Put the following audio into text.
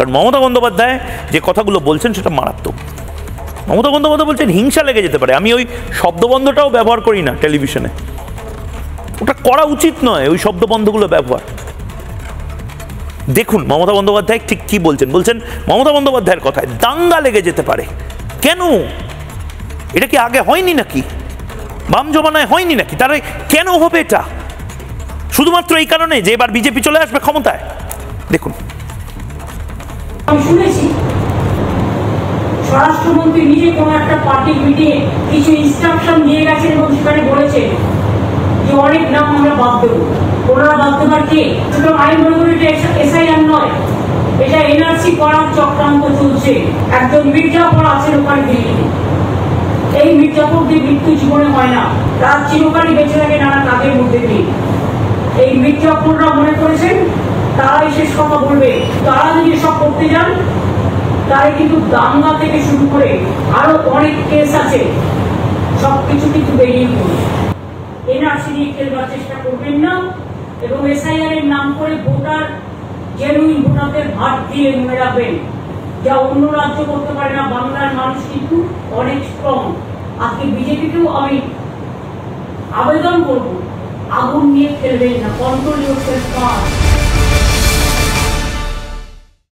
কারণ মমতা বন্দ্যোপাধ্যায় যে কথাগুলো বলছেন সেটা মারাত্মক। মমতা বন্দ্যোপাধ্যায় বলছেন হিংসা লেগে যেতে পারে। আমি ওই শব্দবন্ধটাও ব্যবহার করি না টেলিভিশনে, ওটা করা উচিত নয়, ওই শব্দবন্ধগুলো ব্যবহার। দেখুন মমতা বন্দ্যোপাধ্যায় ঠিক কি বলছেন। বলছেন মমতা বন্দ্যোপাধ্যায়ের কথায় দাঙ্গা লেগে যেতে পারে। কেন? এটা কি আগে হয়নি নাকি? বাম জমানায় হয়নি নাকি? তাহলে কেন হবে এটা? শুধুমাত্র এই কারণে যে এবার বিজেপি চলে আসবে ক্ষমতায়? দেখুন, আমি শুনেছি স্বরাষ্ট্রমন্ত্রী নিজে কোনো একটা পার্টি মিটিংয়ে কিছু ইনস্ট্রাকশন দিয়ে গেছেন এবং সেখানে বলেছেন যে অনেক নাম আমরা বাদ দেবো। ওনারা বাদ দেবার কে? সুতরাং আমি মনে করি এটা এসআইআর নয়, এটা এনআরসি করার চক্রান্ত চলছে। একজন মির্জাফর আছেন ওখানে দিল্লিতে। এই মির্জাফরদের মৃত্যু জীবনে হয় না, তার চিরকালই বেঁচে থাকে নানা কাজের মধ্যে দিয়ে। এই মির্জাফররা মনে করেছেন তারাই শেষ কথা বলবে। তারা যদি সব করতে যান তাহলে কিন্তু দাঙ্গা থেকে শুরু করে আরো অনেক কেস আছে, সবকিছু কিন্তু বেরিয়ে পড়বে। এনআরসি নিয়ে খেলবার চেষ্টা করবেন না এবং এসআইআর এর নাম করে ভোটার জেনুইন ভোটারদের ভাট দিয়ে মনে রাখবেন, যা অন্য রাজ্য করতে পারে না। বাংলার মানুষ কিন্তু অনেক স্ট্রং। আজকে বিজেপিকেও আমি আবেদন করবো, আগুন নিয়ে খেলবেন না, কন্ট্রোল ইয়োরসেলফ ফার্স্ট।